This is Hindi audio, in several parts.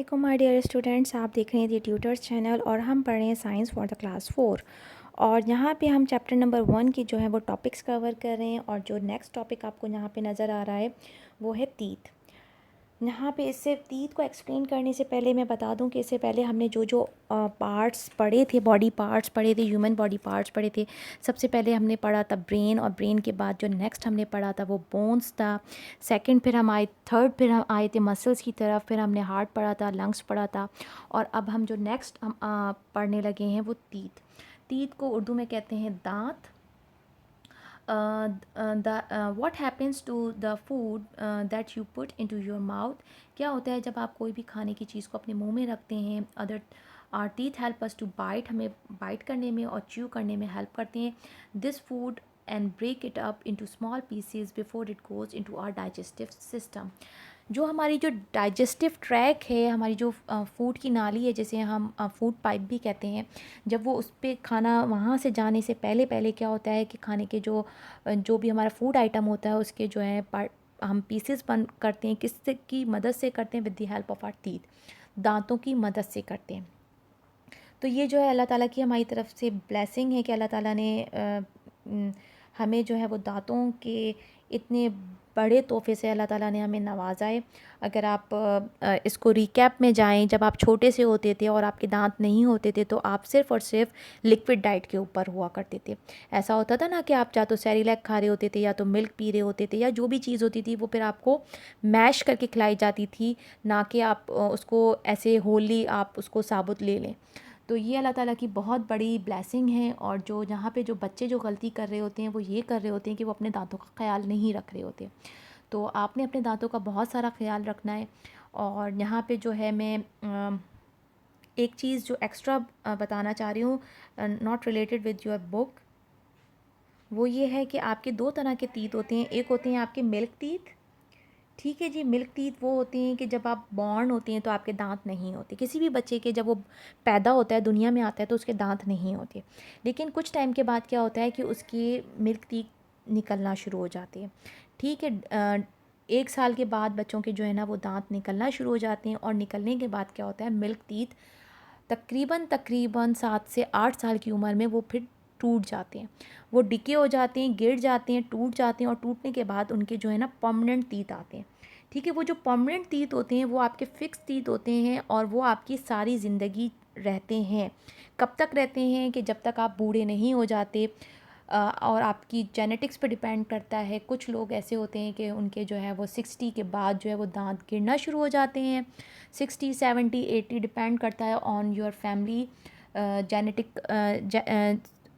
वालेकुम माय डियर स्टूडेंट्स। आप देख रहे हैं दी ट्यूटर्स चैनल और हम पढ़ रहे हैं साइंस फॉर द क्लास 4। और यहाँ पे हम चैप्टर नंबर 1 की जो है वो टॉपिक्स कवर कर रहे हैं। और जो नेक्स्ट टॉपिक आपको यहाँ पे नज़र आ रहा है वो है टीथ। यहाँ पे इससे टीथ को एक्सप्लेन करने से पहले मैं बता दूं कि इससे पहले हमने जो जो पार्ट्स पढ़े थे, बॉडी पार्ट्स पढ़े थे, ह्यूमन बॉडी पार्ट्स पढ़े थे। सबसे पहले हमने पढ़ा था ब्रेन, और ब्रेन के बाद जो नेक्स्ट हमने पढ़ा था वो बोन्स था। सेकंड फिर हम आए, थर्ड फिर हम आए थे मसल्स की तरफ, फिर हमने हार्ट पढ़ा था, लंग्स पढ़ा था। और अब हम जो नेक्स्ट हम पढ़ने लगे हैं वो टीथ। टीथ को उर्दू में कहते हैं दांत। what happens to the food that you put into your mouth। क्या होता है जब आप कोई भी खाने की चीज़ को अपने मुंह में रखते हैं। Other are teeth help us to bite, हमें बाइट करने में और च्यू करने में हेल्प करते हैं। This food and break it up into small pieces before it goes into our digestive system. जो हमारी जो डाइजेस्टिव ट्रैक है, हमारी जो फूड की नाली है, जिसे हम फूड पाइप भी कहते हैं, जब वो उस पर खाना वहाँ से जाने से पहले पहले क्या होता है कि खाने के जो भी हमारा फूड आइटम होता है उसके जो है पार्ट हम पीसेस बन करते हैं। किस की मदद से करते हैं? With the help of our teeth, दांतों की मदद से करते हैं। तो ये जो है अल्लाह ताला की हमारी तरफ से ब्लेसिंग है कि अल्लाह ताला ने हमें जो है वो दांतों के इतने बड़े तोहफे से अल्लाह ताला ने हमें नवाजा है। अगर आप इसको रिकैप में जाएं, जब आप छोटे से होते थे और आपके दांत नहीं होते थे तो आप सिर्फ़ और सिर्फ लिक्विड डाइट के ऊपर हुआ करते थे। ऐसा होता था ना कि आप या तो सेरेलैक खा रहे होते थे, या तो मिल्क पी रहे होते थे, या जो भी चीज़ होती थी वो फिर आपको मैश करके खिलाई जाती थी, ना कि आप उसको ऐसे होली आप उसको साबुत ले लें। तो ये अल्लाह ताला की बहुत बड़ी ब्लेसिंग है। और जो यहाँ पे जो बच्चे जो गलती कर रहे होते हैं वो ये कर रहे होते हैं कि वो अपने दांतों का ख्याल नहीं रख रहे होते। तो आपने अपने दांतों का बहुत सारा ख्याल रखना है। और यहाँ पे जो है मैं एक चीज़ जो एक्स्ट्रा बताना चाह रही हूँ, not related with your book, वो ये है कि आपके दो तरह के टीथ होते हैं। एक होते हैं आपके मिल्क टीथ। ठीक है जी, मिल्क टीथ वो होते हैं कि जब आप बॉर्न होते हैं तो आपके दांत नहीं होते। किसी भी बच्चे के जब वो पैदा होता है, दुनिया में आता है, तो उसके दांत नहीं होते। लेकिन कुछ टाइम के बाद क्या होता है कि उसके मिल्क टीथ निकलना शुरू हो जाते हैं। ठीक है, 1 साल के बाद बच्चों के जो है ना वो दांत निकलना शुरू हो जाते हैं। और निकलने के बाद क्या होता है, मिल्क टीथ तकरीबन तकरीबन 7 से 8 साल की उम्र में वो फिर टूट जाते हैं। वो डिके हो जाते हैं, गिर जाते हैं, टूट जाते हैं। और टूटने के बाद उनके जो है ना परमानेंट टीथ आते हैं। ठीक है, वो जो परमानेंट टीथ होते हैं वो आपके फिक्स टीथ होते हैं और वो आपकी सारी ज़िंदगी रहते हैं। कब तक रहते हैं? कि जब तक आप बूढ़े नहीं हो जाते। और आपकी जेनेटिक्स पे डिपेंड करता है। कुछ लोग ऐसे होते हैं कि उनके जो है वो 60 के बाद जो है वो दांत गिरना शुरू हो जाते हैं। 60, 70, 80 डिपेंड करता है ऑन योर फैमिली जेनेटिक।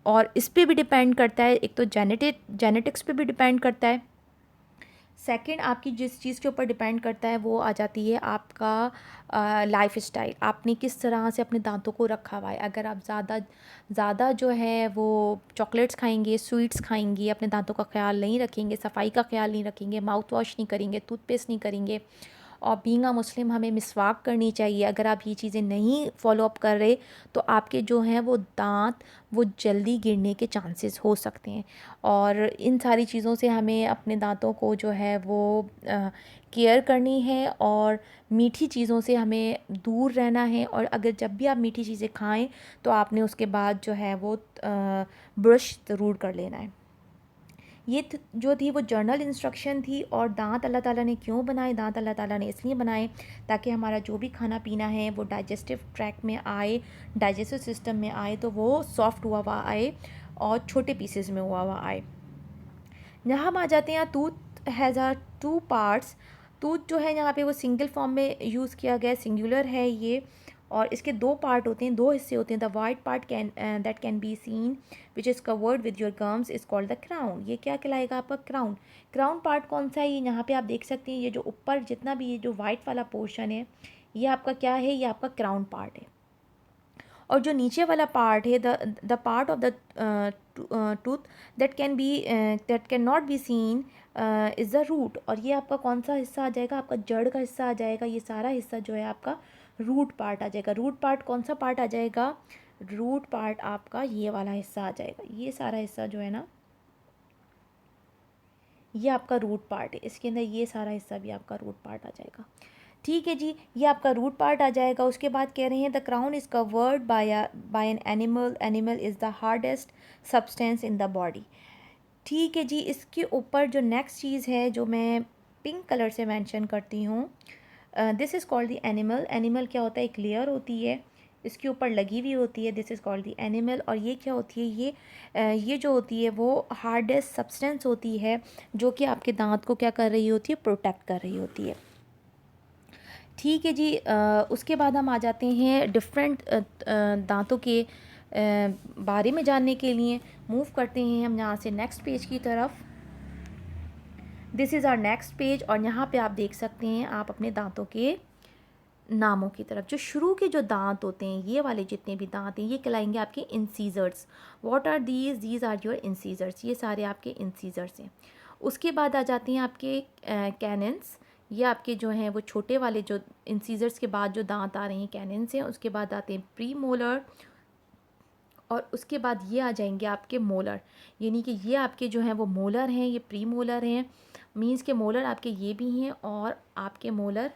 और इस पे भी डिपेंड करता है, एक तो जेनेटिक्स पे भी डिपेंड करता है। सेकंड, आपकी जिस चीज़ के ऊपर डिपेंड करता है वो आ जाती है आपका लाइफ स्टाइल। आपने किस तरह से अपने दांतों को रखा हुआ है। अगर आप ज़्यादा जो है वो चॉकलेट्स खाएंगे, स्वीट्स खाएंगे, अपने दांतों का ख्याल नहीं रखेंगे, सफाई का ख्याल नहीं रखेंगे, माउथ वॉश नहीं करेंगे, टूथपेस्ट नहीं करेंगे। और बीइंग अ मुस्लिम हमें मिसवाक करनी चाहिए। अगर आप ये चीज़ें नहीं फॉलो अप कर रहे तो आपके जो हैं वो दांत वो जल्दी गिरने के चांसेस हो सकते हैं। और इन सारी चीज़ों से हमें अपने दांतों को जो है वो केयर करनी है। और मीठी चीज़ों से हमें दूर रहना है। और अगर जब भी आप मीठी चीज़ें खाएं तो आपने उसके बाद जो है वो ब्रश ज़रूर कर लेना है। ये जो थी वो जर्नल इंस्ट्रक्शन थी। और दांत अल्लाह ताला ने क्यों बनाए? दांत अल्लाह ताला ने इसलिए बनाए ताकि हमारा जो भी खाना पीना है वो डाइजेस्टिव ट्रैक में आए, डाइजेस्टिव सिस्टम में आए, तो वो सॉफ्ट हुआ हुआ आए और छोटे पीसेस में हुआ हुआ आए। यहाँ हम आ जाते हैं, tooth has are 2 parts. Tooth जो है यहाँ पे वो सिंगल फॉर्म में यूज़ किया गया, सिंगुलर है ये। और इसके 2 पार्ट होते हैं, 2 हिस्से होते हैं। The white part that can be seen which is covered with your gums is called the crown. ये क्या कहलाएगा? आपका क्राउन। क्राउन पार्ट कौन सा है? ये यहाँ पे आप देख सकते हैं, ये जो ऊपर जितना भी ये जो वाइट वाला पोर्शन है ये आपका क्या है? ये आपका क्राउन पार्ट है। और जो नीचे वाला पार्ट है, the part of the tooth that can not be seen is the root. और ये आपका कौन सा हिस्सा आ जाएगा? आपका जड़ का हिस्सा आ जाएगा। ये सारा हिस्सा जो है आपका रूट पार्ट आ जाएगा। रूट पार्ट कौन सा पार्ट आ जाएगा? रूट पार्ट आपका ये वाला हिस्सा आ जाएगा। ये सारा हिस्सा जो है ना ये आपका रूट पार्ट है। इसके अंदर ये सारा हिस्सा भी आपका रूट पार्ट आ जाएगा। ठीक है जी, ये आपका रूट पार्ट आ जाएगा। उसके बाद कह रहे हैं the crown is covered by an animal, animal is the hardest substance in the body. ठीक है जी, इसके ऊपर जो नेक्स्ट चीज़ है जो मैं पिंक कलर से मेंशन करती हूँ, this is called the animal. Animal क्या होता है, एक लेयर होती है इसके ऊपर लगी हुई होती है, this is called the animal. और ये क्या होती है, ये जो होती है वो हार्डेस्ट सब्सटेंस होती है जो कि आपके दांत को क्या कर रही होती है, प्रोटेक्ट कर रही होती है। ठीक है जी, उसके बाद हम आ जाते हैं डिफरेंट दांतों के बारे में जानने के लिए। मूव करते हैं हम यहाँ से नेक्स्ट पेज की तरफ। This is our next page, और यहाँ पे आप देख सकते हैं आप अपने दांतों के नामों की तरफ। जो शुरू के जो दांत होते हैं, ये वाले जितने भी दांत हैं, ये कहलाएंगे आपके incisors. What are these are your incisors, ये सारे आपके इंसीजर्स हैं। उसके बाद आ जाते हैं आपके कैनन्स। ये आपके जो हैं वो छोटे वाले जो इंसीजर्स के बाद जो दांत आ रहे हैं कैनन्स हैं। उसके बाद आते हैं प्री मोलर, और उसके बाद ये आ जाएंगे आपके मोलर, यानी कि ये आपके जो हैं वो मोलर हैं, ये प्री मोलर हैं। मीन्स के मोलर आपके ये भी हैं और आपके मोलर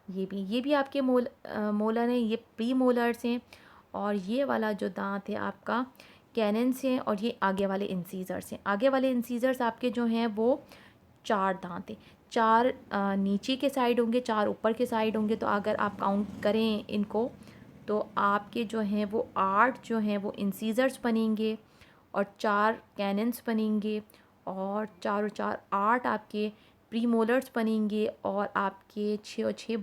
ये भी आपके मोलर हैं, ये प्री मोलर्स हैं। और ये वाला जो दांत है आपका कैनन्स हैं, और ये आगे वाले इंसीजर्स हैं। आगे वाले इंसीजर्स आपके जो हैं वो 4 दांत हैं। 4 नीचे के साइड होंगे, 4 ऊपर के साइड होंगे। तो अगर आप काउंट करें इनको तो आपके जो हैं वो 8 जो हैं वो इंसीजर्स बनेंगे और 4 कैनन्स बनेंगे, और 4 और 4 8 आपके प्रीमोलर्स बनेंगे, और आपके 6 और 6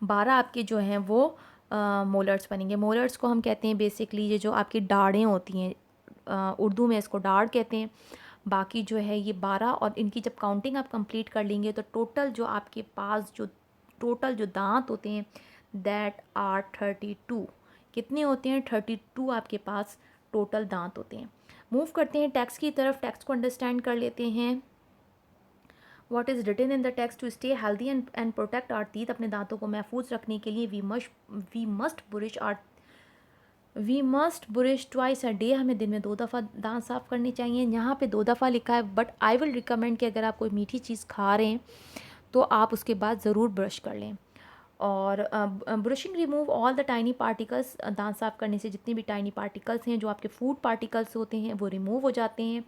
12 आपके जो हैं वो मोलर्स बनेंगे। मोलर्स को हम कहते हैं बेसिकली ये जो आपकी दाढ़ें होती हैं, उर्दू में इसको दाढ़ कहते हैं। बाकी जो है ये 12, और इनकी जब काउंटिंग आप कंप्लीट कर लेंगे तो टोटल जो आपके पास जो टोटल जो दांत होते हैं दैट आर 32। कितने होते हैं, 32 आपके पास टोटल दांत होते हैं। मूव करते हैं टेक्स्ट की तरफ, टेक्स्ट को अंडरस्टैंड कर लेते हैं। What is written in the text, to stay healthy and protect our teeth, अपने दांतों को महफूज रखने के लिए we must brush twice a day, हमें दिन में 2 दफ़ा दांत साफ़ करने चाहिए। यहाँ पे 2 दफ़ा लिखा है, बट आई विल रिकमेंड कि अगर आप कोई मीठी चीज़ खा रहे हैं तो आप उसके बाद ज़रूर ब्रश कर लें। और brushing remove all the tiny particles, दांत साफ़ करने से जितने भी टाइनी पार्टिकल्स हैं जो आपके फूड पार्टिकल्स होते हैं वो रिमूव हो जाते हैं।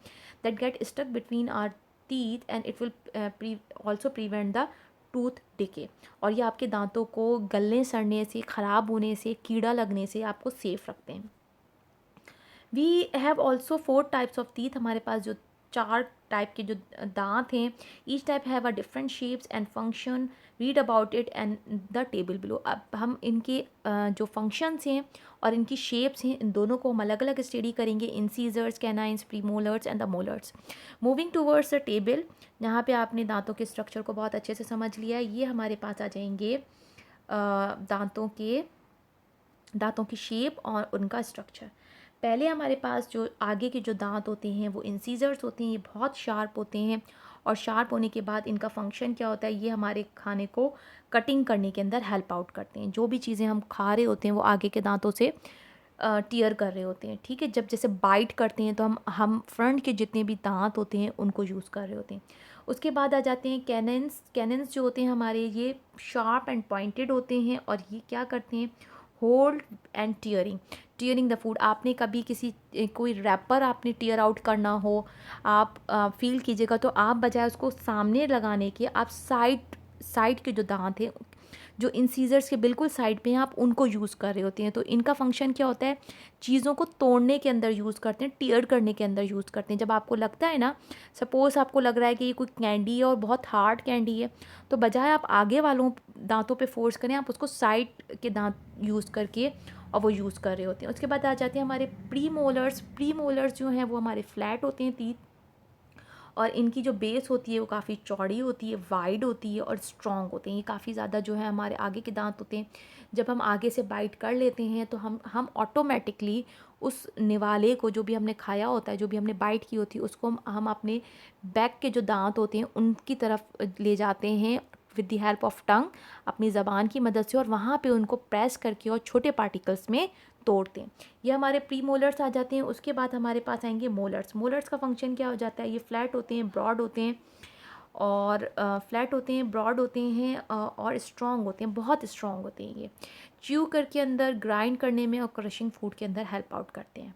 That get stuck between our teeth and it will also prevent the tooth decay, और ये आपके दांतों को गलने सड़ने से, ख़राब होने से, कीड़ा लगने से आपको सेफ़ रखते हैं। We have also 4 types of teeth, हमारे पास जो 4 टाइप के जो दांत हैं, each type have a different shapes and function, read about it and the table below. अब हम इनके जो फंक्शंस हैं और इनकी शेप्स हैं, इन दोनों को हम अलग अलग स्टडी करेंगे, incisors, canines, premolars and the molars. Moving towards the table, यहाँ पे आपने दांतों के स्ट्रक्चर को बहुत अच्छे से समझ लिया। ये हमारे पास आ जाएंगे दांतों की शेप और उनका स्ट्रक्चर। पहले हमारे पास जो आगे के जो दांत होते हैं वो इंसीजर्स होते हैं, ये बहुत शार्प होते हैं, और शार्प होने के बाद इनका फंक्शन क्या होता है, ये हमारे खाने को कटिंग करने के अंदर हेल्प आउट करते हैं। जो भी चीज़ें हम खा रहे होते हैं वो आगे के दांतों से टीयर कर रहे होते हैं। ठीक है, जब जैसे बाइट करते हैं तो हम फ्रंट के जितने भी दांत होते हैं उनको यूज़ कर रहे होते हैं। उसके बाद आ जाते हैं कैनन्स जो होते हैं हमारे, ये शार्प एंड पॉइंटेड होते हैं, और ये क्या करते हैं, hold and tearing the food. आपने कभी कोई रैपर आपने टीयर आउट करना हो, आप फील कीजिएगा, तो आप बजाय उसको सामने लगाने के आप साइड के जो दांत हैं जो इंसीजर्स के बिल्कुल साइड पे हैं आप उनको यूज़ कर रहे होते हैं। तो इनका फंक्शन क्या होता है, चीज़ों को तोड़ने के अंदर यूज़ करते हैं, टीयर करने के अंदर यूज़ करते हैं। जब आपको लगता है ना, सपोज़ आपको लग रहा है कि ये कोई कैंडी है और बहुत हार्ड कैंडी है, तो बजाय आप आगे वालों दांतों पे फोर्स करें, आप उसको साइड के दांत यूज़ करके और वो यूज़ कर रहे होते हैं। उसके बाद आ जाते हैं हमारे प्री मोलर्स जो हैं वो हमारे फ्लैट होते हैं टीथ, और इनकी जो बेस होती है वो काफ़ी चौड़ी होती है, वाइड होती है और स्ट्रॉन्ग होते हैं। ये काफ़ी ज़्यादा जो है हमारे आगे के दांत होते हैं, जब हम आगे से बाइट कर लेते हैं तो हम ऑटोमेटिकली उस निवाले को, जो भी हमने खाया होता है, जो भी हमने बाइट की होती है, उसको हम अपने बैक के जो दांत होते हैं उनकी तरफ ले जाते हैं with the help of tongue, अपनी ज़बान की मदद से, और वहाँ पे उनको प्रेस करके और छोटे पार्टिकल्स में तोड़ते हैं। ये हमारे प्री मोलर्स आ जाते हैं। उसके बाद हमारे पास आएंगे मोलर्स। मोलर्स का फंक्शन क्या हो जाता है, ये फ्लैट होते हैं, ब्रॉड होते हैं, और फ्लैट होते हैं, ब्रॉड होते हैं और स्ट्रॉन्ग होते हैं, बहुत स्ट्रॉन्ग होते हैं ये। च्यू करके अंदर ग्राइंड करने में और क्रशिंग फूड के अंदर हेल्प आउट करते हैं।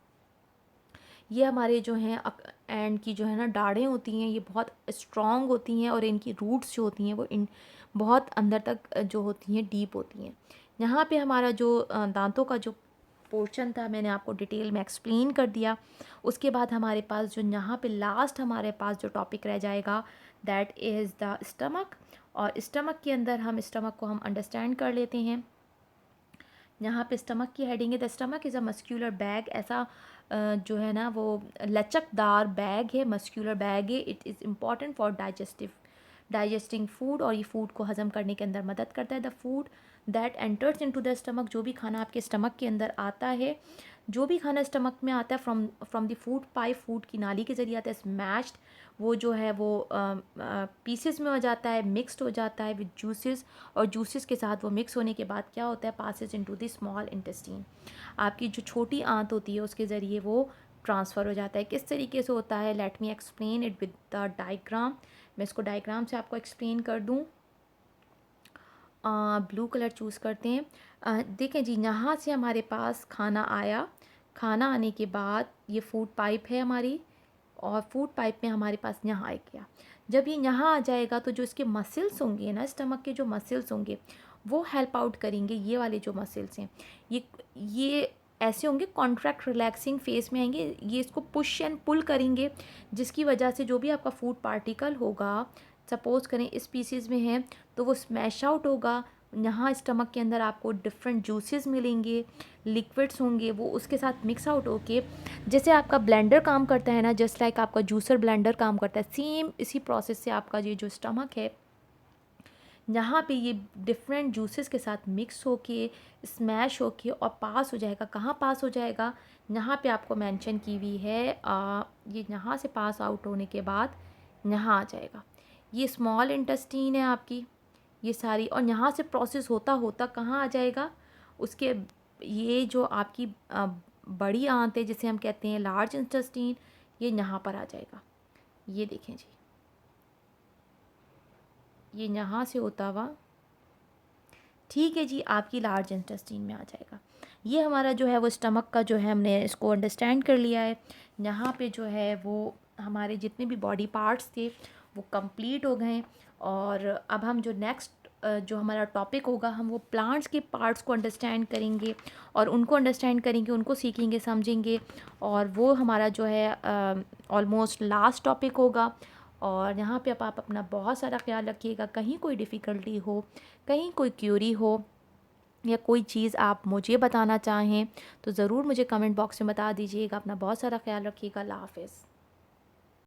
ये हमारे जो हैं एंड की जो है ना डाढ़ें होती हैं, ये बहुत स्ट्रॉन्ग होती हैं और इनकी रूट्स जो होती हैं वो इन बहुत अंदर तक जो होती हैं डीप होती हैं। यहाँ पे हमारा जो दांतों का जो पोर्शन था मैंने आपको डिटेल में एक्सप्लेन कर दिया। उसके बाद हमारे पास जो यहाँ पे लास्ट हमारे पास जो टॉपिक रह जाएगा दैट इज़ द स्टमक। और स्टमक के अंदर हम स्टमक को हम अंडरस्टैंड कर लेते हैं। यहाँ पे स्टमक की हेडिंग है the stomach is a muscular bag. ऐसा जो है ना वो लचकदार बैग है, मस्क्यूलर बैग है। It is important for digesting food, और ये फूड को हज़म करने के अंदर मदद करता है। The food that enters into the stomach, जो भी खाना आपके स्टमक के अंदर आता है, जो भी खाना स्टमक में आता है from the food pipe, food की नाली के ज़रिए आता है, स्मैश्ड, वो जो है वो पीसेस में हो जाता है, मिक्सड हो जाता है विद जूसेस, और जूसेस के साथ वो मिक्स होने के बाद क्या होता है, passes into the small intestine. आपकी जो छोटी आंत होती है उसके ज़रिए वो ट्रांसफ़र हो जाता है। किस तरीके से होता है, let me explain it with the diagram. मैं इसको डायग्राम से आपको एक्सप्लेन कर दूँ। ब्लू कलर चूज़ करते हैं। देखें जी, यहाँ से हमारे पास खाना आया, खाना आने के बाद ये फूड पाइप है हमारी, और फूड पाइप में हमारे पास यहाँ आ गया। जब ये यहाँ आ जाएगा तो जो इसके मसल्स होंगे ना, स्टमक के जो मसल्स होंगे वो हेल्प आउट करेंगे। ये वाले जो मसल्स हैं ये ऐसे होंगे, कॉन्ट्रैक्ट रिलैक्सिंग फेस में आएंगे, ये इसको पुश एंड पुल करेंगे, जिसकी वजह से जो भी आपका फूड पार्टिकल होगा, सपोज़ करें इस पीसीज में है, तो वो स्मैश आउट होगा। यहाँ स्टमक के अंदर आपको डिफरेंट जूसेस मिलेंगे, लिक्विड्स होंगे, वो उसके साथ मिक्स आउट होके, जैसे आपका ब्लेंडर काम करता है ना, जस्ट लाइक आपका जूसर ब्लेंडर काम करता है, सेम इसी प्रोसेस से आपका ये जो स्टमक है, यहाँ पे ये डिफरेंट जूसेस के साथ मिक्स होके, स्मैश होके और पास हो जाएगा। कहाँ पास हो जाएगा, यहाँ पे आपको मेंशन की हुई है, ये यहाँ से पास आउट होने के बाद यहाँ आ जाएगा। ये स्मॉल इंटेस्टीन है आपकी, ये सारी, और यहाँ से प्रोसेस होता होता कहाँ आ जाएगा, उसके ये जो आपकी बड़ी आंत है जिसे हम कहते हैं लार्ज इंटेस्टीन, ये यहाँ पर आ जाएगा। ये देखें जी, ये यहाँ से होता हुआ, ठीक है जी, आपकी लार्ज इंटेस्टीन में आ जाएगा। ये हमारा जो है वो स्टमक का जो है, हमने इसको अंडरस्टैंड कर लिया है। यहाँ पे जो है वो हमारे जितने भी बॉडी पार्ट्स थे वो कंप्लीट हो गए। और अब हम जो नेक्स्ट जो हमारा टॉपिक होगा, हम वो प्लांट्स के पार्ट्स को अंडरस्टैंड करेंगे, और उनको अंडरस्टैंड करेंगे, उनको सीखेंगे, समझेंगे, और वो हमारा जो है ऑलमोस्ट लास्ट टॉपिक होगा। और यहाँ पे अब आप अपना बहुत सारा ख्याल रखिएगा। कहीं कोई डिफ़िकल्टी हो, कहीं कोई क्यूरी हो, या कोई चीज़ आप मुझे बताना चाहें तो ज़रूर मुझे कमेंट बॉक्स में बता दीजिएगा। अपना बहुत सारा ख्याल रखिएगा। अल्लाह हाफ़िज़।